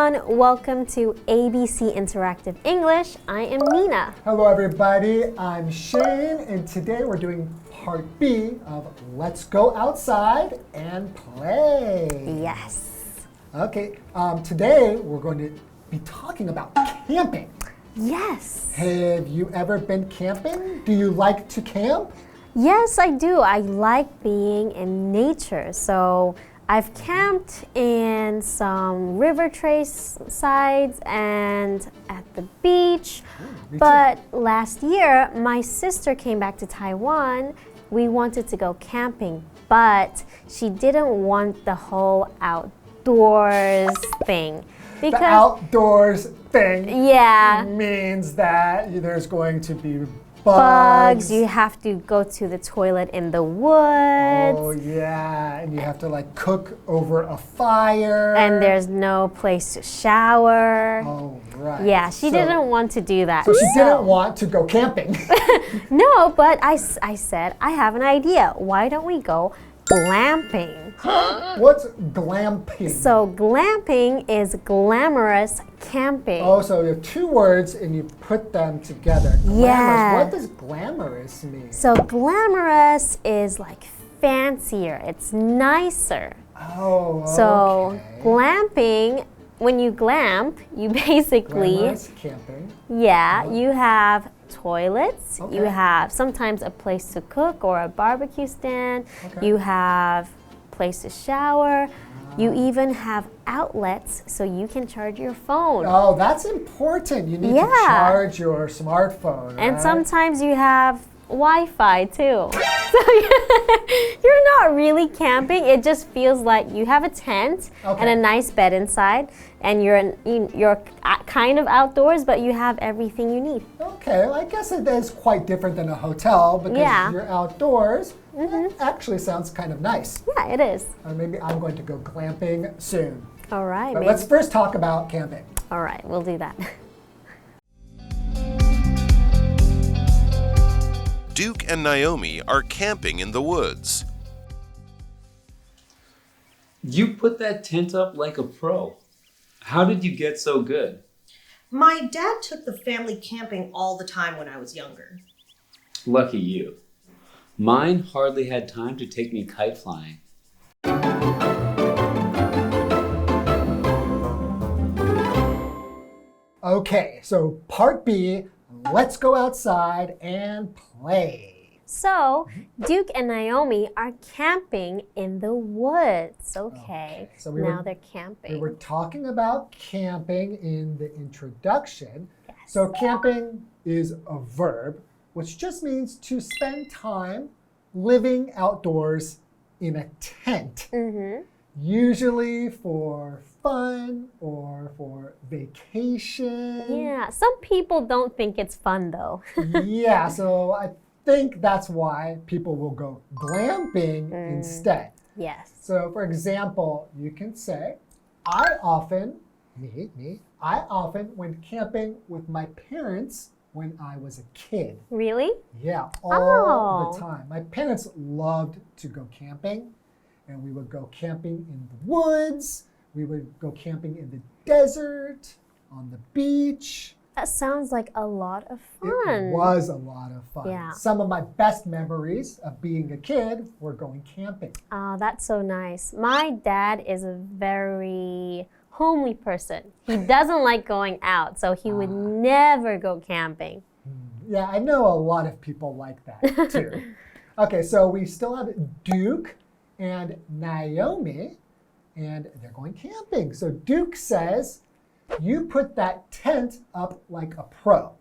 everyone, welcome to ABC Interactive English. I am Nina. Hello everybody, I'm Shane, and today we're doing part B of Let's Go Outside and Play. Yes. Okay, today we're going to be talking about camping. Yes. Have you ever been camping? Do you like to camp? Yes, I do. I like being in nature. So I've camped in some river trace sides and at the beach. But last year, my sister came back to Taiwan. We wanted to go camping, but she didn't want the whole outdoors thing. Because the outdoors thing means that there's going to be bugs. You have to go to the toilet in the woods. Oh yeah, and you have to like cook over a fire. And there's no place to shower. Oh right. Yeah, she didn't want to do that. So she didn't want to go camping. No, but I said, I have an idea. Why don't we go glamping? What's glamping? So glamping is glamorous camping. Oh, so you have two words and you put them together. Glamorous. Yeah. What does glamorous mean? So glamorous is like fancier. It's nicer. Oh, okay. So glamping, when you glamp, you basically... Glamorous camping. Yeah, you have toilets. Okay. You have sometimes a place to cook or a barbecue stand. Okay. You have place to shower. You even have outlets so you can charge your phone. Oh, that's important. You need to charge your smartphone. And sometimes you have Wi-Fi too. So you're not really camping. It just feels like you have a tent and a nice bed inside, and you're kind of outdoors, but you have everything you need. Okay, well, I guess it is quite different than a hotel because you're outdoors. It actually sounds kind of nice. Yeah, it is. Maybe I'm going to go glamping soon. All right. But let's first talk about camping. All right, we'll do that. Duke and Naomi are camping in the woods. You put that tent up like a pro. How did you get so good? My dad took the family camping all the time when I was younger. Lucky you. Mine hardly had time to take me kite flying. Okay, so part B, let's go outside and play. So, Duke and Naomi are camping in the woods. Okay, so now they're camping. We were talking about camping in the introduction. Yes. So camping is a verb, which just means to spend time living outdoors in a tent. Usually for fun or for vacation. Yeah, some people don't think it's fun though. Yeah, so I think that's why people will go glamping instead. Yes. So for example, you can say, I often went camping with my parents when I was a kid. Really? Yeah, all the time. My parents loved to go camping, and we would go camping in the woods. We would go camping in the desert, on the beach. That sounds like a lot of fun. It was a lot of fun. Yeah. Some of my best memories of being a kid were going camping. Oh, that's so nice. My dad is a very homely person. He doesn't like going out, so he would never go camping. Yeah, I know a lot of people like that too. Okay, so we still have Duke and Naomi, and they're going camping. So Duke says, you put that tent up like a pro.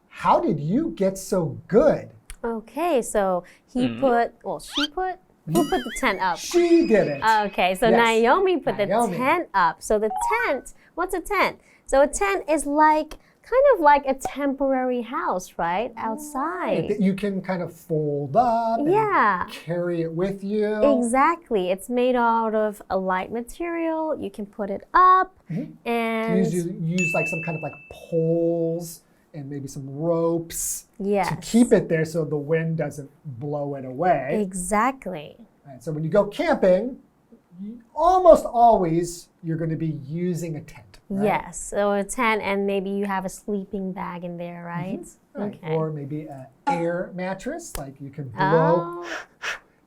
How did you get so good? Okay, so she put the tent up? She did it. Okay, so Naomi put the tent up. So the tent, what's a tent? So a tent is like, kind of like a temporary house, right? Outside. That you can kind of fold up and carry it with you. Exactly. It's made out of a light material. You can put it up and use like some kind of like poles and maybe some ropes to keep it there so the wind doesn't blow it away. Exactly. Right, so when you go camping, almost always you're going to be using a tent. Right? Yes, so a tent and maybe you have a sleeping bag in there, right? Right. Okay. Or maybe an air mattress, like you can blow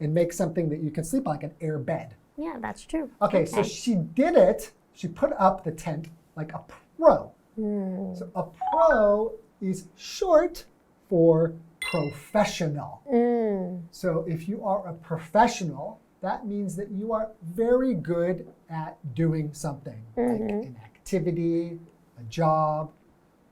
and make something that you can sleep like an air bed. Yeah, that's true. Okay, so she did it. She put up the tent like a pro. So a pro is short for professional. So if you are a professional, that means that you are very good at doing something, like an activity, a job,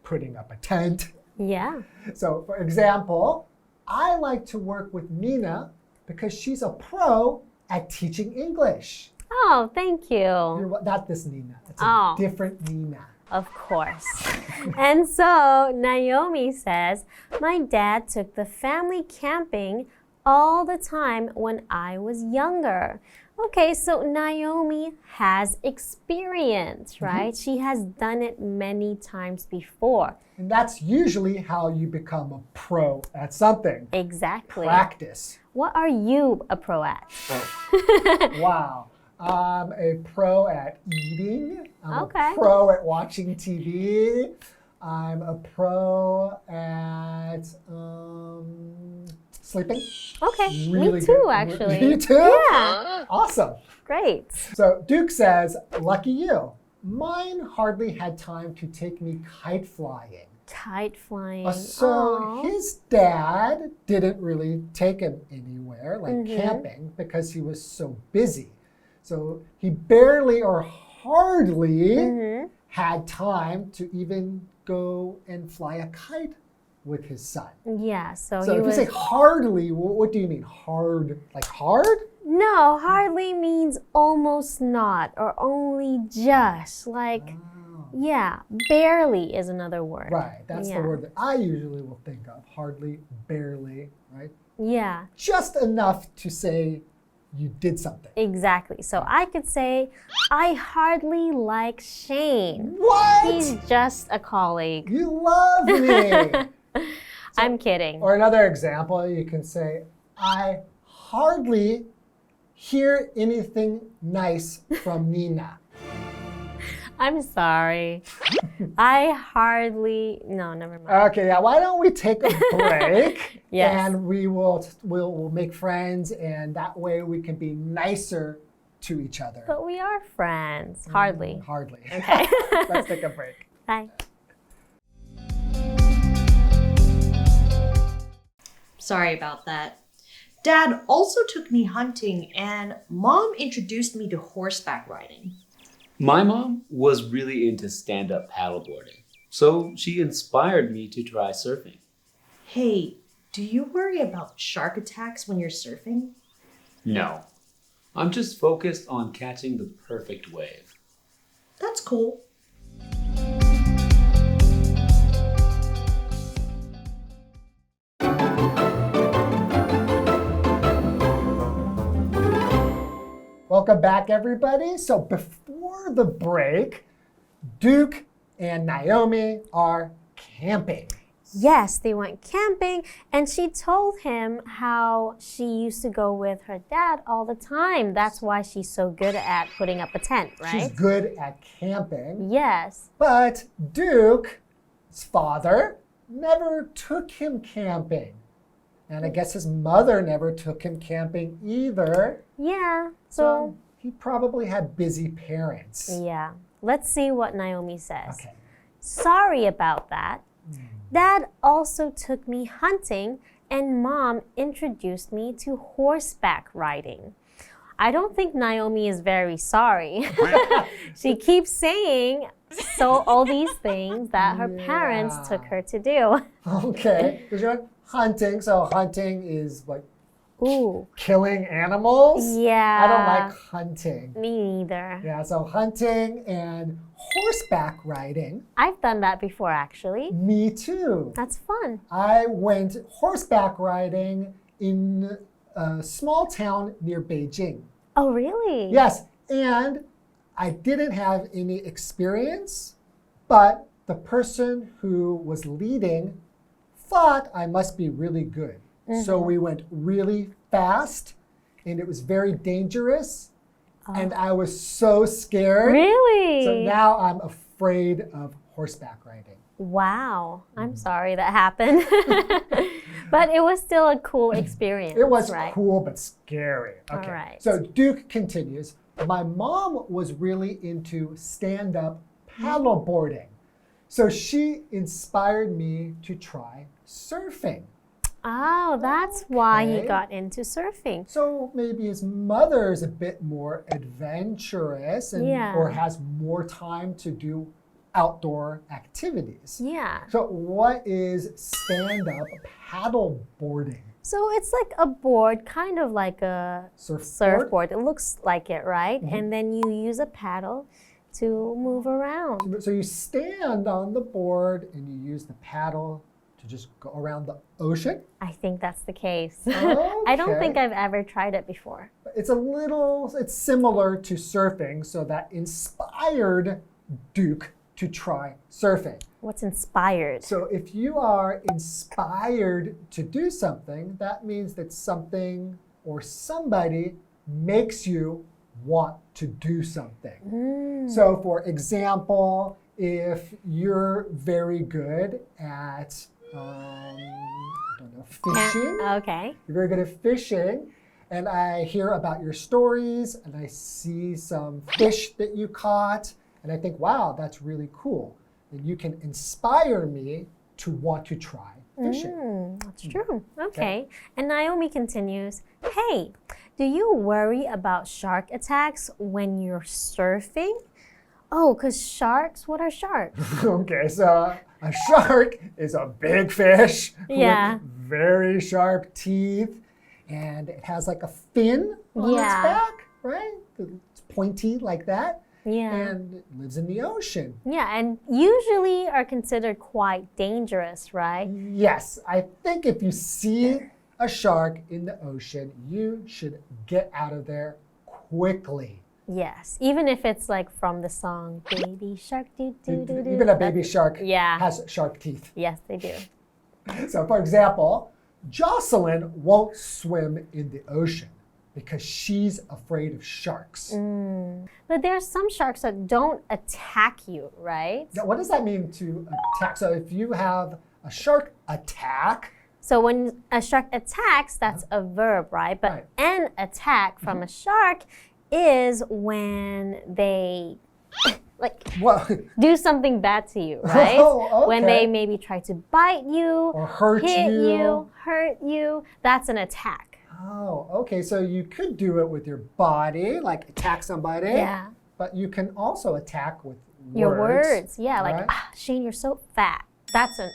putting up a tent. Yeah. So for example, I like to work with Nina because she's a pro at teaching English. Oh, thank you. Not this Nina. It's a different Nina. Of course. And so Naomi says, my dad took the family camping all the time when I was younger. Okay, so Naomi has experience, right? She has done it many times before. And that's usually how you become a pro at something. Exactly. Practice. What are you a pro at? Wow. I'm a pro at eating. I'm Okay. a pro at watching TV. I'm a pro at sleeping. Okay, Really me too, good. actually. You too? Yeah. Awesome. Great. So Duke says, lucky you. Mine hardly had time to take me kite flying. Kite flying. So his dad didn't really take him anywhere, like camping, because he was so busy. So he barely or hardly had time to even go and fly a kite with his son. Yeah, so So he if was... you say hardly, what do you mean? Hard, like hard? No, hardly means almost not or only just. Like, yeah, barely is another word. Right, that's the word that I usually will think of. Hardly, barely, right? Yeah, Just enough to say you did something. exactly. So I could say, I hardly like Shane. What? He's just a colleague. You love me. I'm kidding. Or another example, you can say, I hardly hear anything nice from Nina. I'm sorry. I hardly... No, never mind. Okay, yeah, why don't we take a break? Yes. And we'll make friends, and that way we can be nicer to each other. But we are friends. Hardly. Hardly. Okay. Let's take a break. Bye. Sorry about that. Dad also took me hunting, and Mom introduced me to horseback riding. My mom was really into stand-up paddleboarding, so she inspired me to try surfing. Hey, do you worry about shark attacks when you're surfing? No, I'm just focused on catching the perfect wave. That's cool. Welcome back, everybody. So before the break, Duke and Naomi are camping. Yes, they went camping, and she told him how she used to go with her dad all the time. That's why she's so good at putting up a tent, right? She's good at camping. Yes. But Duke's father never took him camping. And I guess his mother never took him camping either. Yeah. So he probably had busy parents. Yeah. Let's see what Naomi says. Okay. Sorry about that. Dad also took me hunting, and Mom introduced me to horseback riding. I don't think Naomi is very sorry. She keeps saying all these things that her parents took her to do. Okay. Because you're hunting. So hunting is like Ooh. killing animals. Yeah. I don't like hunting. Me neither. Yeah, so hunting and horseback riding. I've done that before, actually. Me too. That's fun. I went horseback riding in a small town near Beijing. Oh, really? Yes, and I didn't have any experience, but the person who was leading thought I must be really good. So we went really fast, and it was very dangerous. and I was so scared. Really? So now I'm afraid of horseback riding. Wow. I'm sorry that happened. But it was still a cool experience. It was right? cool but scary. Okay. All right. So Duke continues. My mom was really into stand-up paddleboarding. So she inspired me to try surfing. Oh, that's why he Okay. got into surfing. So maybe his mother is a bit more adventurous and Yeah. or has more time to do outdoor activities. Yeah. So what is stand-up paddleboarding? So it's like a board, kind of like a surfboard. It looks like it, right? And then you use a paddle to move around. So you stand on the board and you use the paddle to just go around the ocean? I think that's the case. I don't think I've ever tried it before. It's similar to surfing, so that inspired Duke to try surfing. What's inspired? So if you are inspired to do something, that means that something or somebody makes you want to do something. So for example, if you're very good at fishing. Okay. You're very good at fishing, and I hear about your stories, and I see some fish that you caught, and I think, wow, that's really cool. And you can inspire me to want to try fishing. That's true. Okay. And Naomi continues, hey, do you worry about shark attacks when you're surfing? Oh, because sharks? What are sharks? Okay, so a shark is a big fish Yeah. with very sharp teeth, and it has like a fin on its Yeah. back, right? It's pointy like that. Yeah. And it lives in the ocean. Yeah, and usually are considered quite dangerous, right? Yes, I think if you see a shark in the ocean, you should get out of there quickly. Yes, even if it's like from the song Baby Shark Doo Doo Doo Doo. Even a baby shark Yeah. has sharp teeth. Yes, they do. So for example, Jocelyn won't swim in the ocean because she's afraid of sharks. But there are some sharks that don't attack you, right? Now, what does that mean to attack? So if you have a shark attack, So when a shark attacks, that's a verb, right? But Right. an attack from a shark is when they like well, do something bad to you, right? Oh, When okay. they maybe try to bite you, or hurt hit you. hurt you, that's an attack. Oh, okay. So you could do it with your body, like attack somebody. Yeah. But you can also attack with Your words. Yeah, like, right? ah, Shane, you're so fat. That's an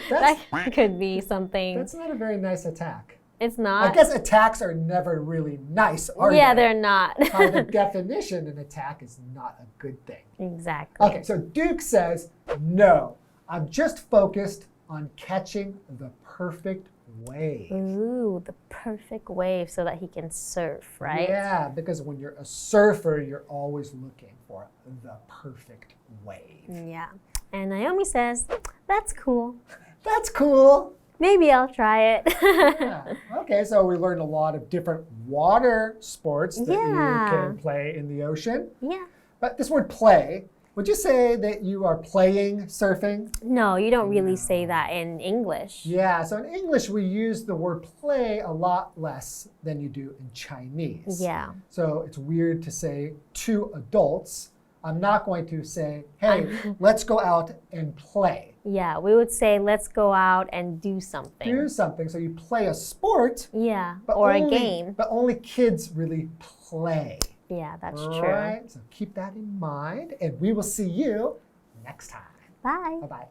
That's- that could be something. That's not a very nice attack. It's I not. guess attacks are never really nice, are Yeah, they? they're not. By the definition, an attack is not a good thing. Exactly. Okay, so Duke says, no, I'm just focused on catching the perfect wave. Ooh, the perfect wave so that he can surf, right? Yeah, because when you're a surfer, you're always looking for the perfect wave. Yeah. And Naomi says, that's cool. That's cool. Maybe I'll try it. Yeah. Okay, so we learned a lot of different water sports that you Yeah. can play in the ocean. Yeah. But this word play, would you say that you are playing surfing? No, you don't really say that in English. Yeah, so in English we use the word play a lot less than you do in Chinese. Yeah. So it's weird to say to adults. I'm not going to say, hey, let's go out and play. Yeah, we would say, let's go out and do something. Do something. So you play a sport, Yeah, but or only, a game. But only kids really play. Yeah, that's All true. right, so keep that in mind, and we will see you next time. Bye. Bye-bye.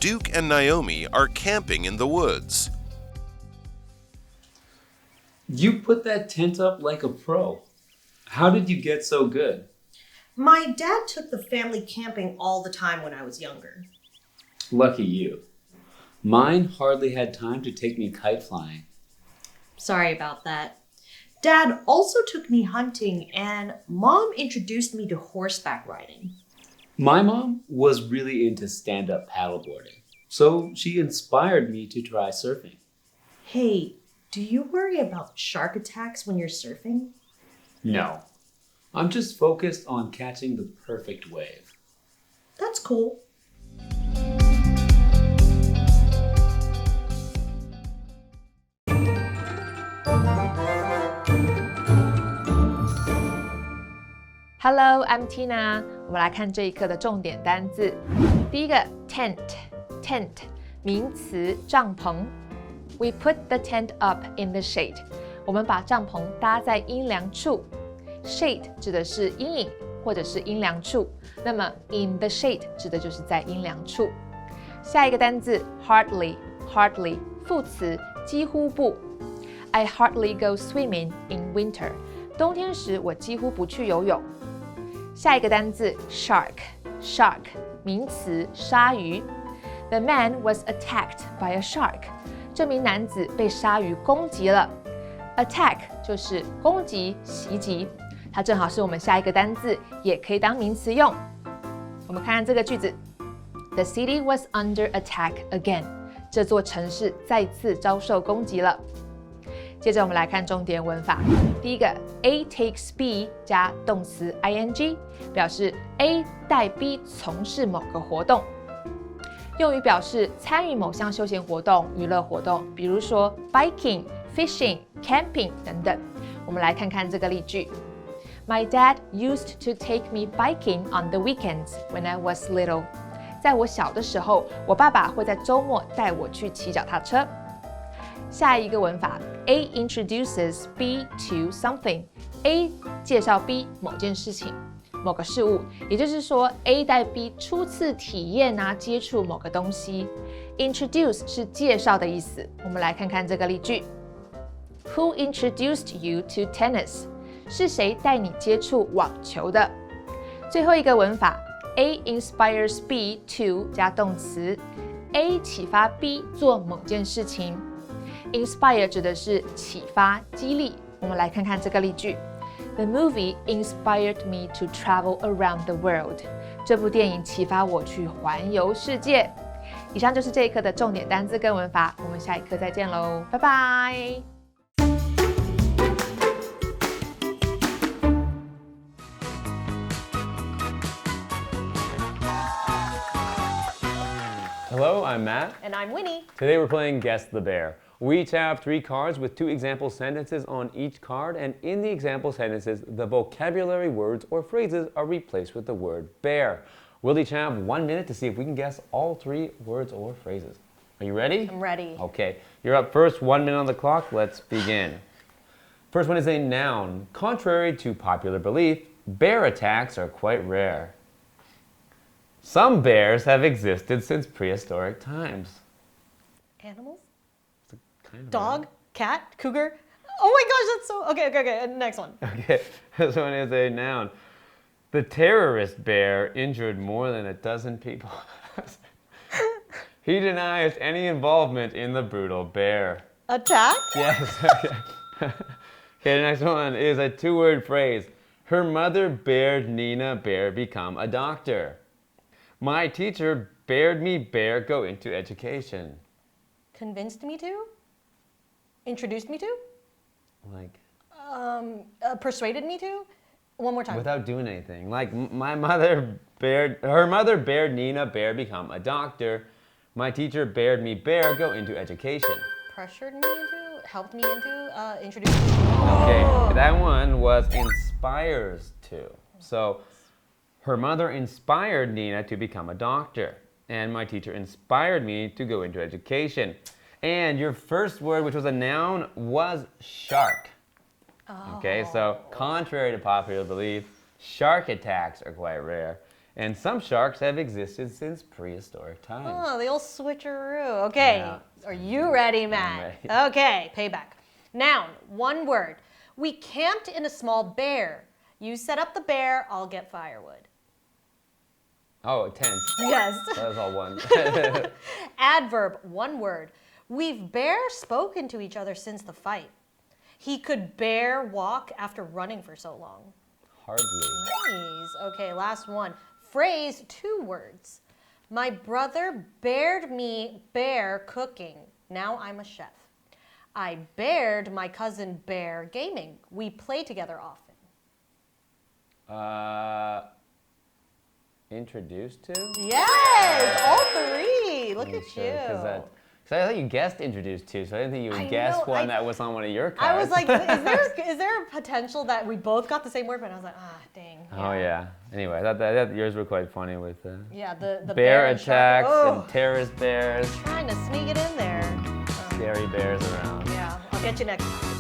Duke and Naomi are camping in the woods. You put that tent up like a pro. How did you get so good? My dad took the family camping all the time when I was younger. Lucky you. Mine hardly had time to take me kite flying. Sorry about that. Dad also took me hunting, and Mom introduced me to horseback riding. My mom was really into stand-up paddleboarding. so she inspired me to try surfing. Hey, do you worry about shark attacks when you're surfing? No, I'm just focused on catching the perfect wave. That's cool. Hello, I'm Tina. 我们来看这一课的重点单字。第一个 tent 名词帐篷。We put the tent up in the shade. 我们把帐篷搭在阴凉处。Shade 指的是阴影或者是阴凉处，那么 in the shade 指的就是在阴凉处。下一个单字 hardly 副词几乎不。I hardly go swimming in winter. 冬天时我几乎不去游泳。下一个单字 shark 名词鲨鱼。The man was attacked by a shark. 这名男子被鲨鱼攻击了。Attack 就是攻击、袭击，它正好是我们下一个单字，也可以当名词用。我们看看这个句子 ：The city was under attack again. 这座城市再次遭受攻击了。接着我们来看重点文法。第一个 A takes B 加动词 ing， 表示 A 带 B 从事某个活动，用于表示参与某项休闲活动、娱乐活动，比如说 biking、fishing、camping 等等。我们来看看这个例句。My dad used to take me biking on the weekends when I was little. 在我小的时候，我爸爸会在周末带我去骑脚踏车。下一个文法 A introduces B to something. A 介绍 B 某件事情、某个事物，也就是说 A 带 B 初次体验接触某个东西。Introduce 是介绍的意思。我们来看看这个例句 Who introduced you to tennis? 是谁带你接触网球的？最后一个文法 A inspires B to 加动词 A 启发 B 做某件事情。Inspire 指的是启发、激励。我们来看看这个例句 The movie inspired me to travel around the world. 这部电影启发我去环游世界。以上就是这一课的重点单字跟文法，我们下一课再见喽，拜拜。Hello, I'm Matt. And I'm Winnie. Today we're playing Guess the Bear. We each have 3 cards with 2 example sentences on each card, and in the example sentences, the vocabulary words or phrases are replaced with the word bear. We'll each have 1 minute to see if we can guess all 3 words or phrases. Are you ready? I'm ready. Okay, you're up first, 1 minute on the clock. Let's begin. First one is a noun. Contrary to popular belief, bear attacks are quite rare. Some bears have existed since prehistoric times. Animals? Kind of Dog? Cat? Cougar? Oh my gosh, that's so... Okay. Next one. Okay, this one is a noun. The terrorist bear injured more than a dozen people. He denies any involvement in the brutal bear. Attack? Yes, okay. Okay, the next one is a 2-word phrase. Her mother bared Nina Bear become a doctor. My teacher bared me Bear go into education. Convinced me to? Introduced me to? Like, Persuaded me to? One more time. without doing anything. Like, her mother bared Nina Bear become a doctor. My teacher bared me Bear go into education. Pressured me into? Helped me into? Introduced me to? Okay, that one was inspires to. So, her mother inspired Nina to become a doctor. And my teacher inspired me to go into education. And your first word, which was a noun, was shark. Okay, so contrary to popular belief, shark attacks are quite rare. And some sharks have existed since prehistoric times. Oh, the old switcheroo. Okay, Yeah. Are you ready, Matt? ready. Okay, payback. Noun, 1 word. We camped in a small bear. You set up the bear, I'll get firewood. Oh, tense. Yes. That was all one. Adverb, 1 word. We've bear spoken to each other since the fight. He could bear walk after running for so long. Hardly. Nice. Okay, last one. Phrase, 2 words. My brother bared me bear cooking. Now I'm a chef. I bared my cousin bear gaming. We play together often. Introduced to? Yes, all three. Look at you. Because I thought you guessed introduced to, so I didn't think you would I guess know, one that was on one of your cards. I was like, is there a potential that we both got the same word? But I was like, dang. Oh yeah. Anyway, I thought yours were quite funny with Yeah, the bear and attacks shark. and terrorist bears, Trying to sneak it in there. scary bears around. Yeah, I'll get you next time.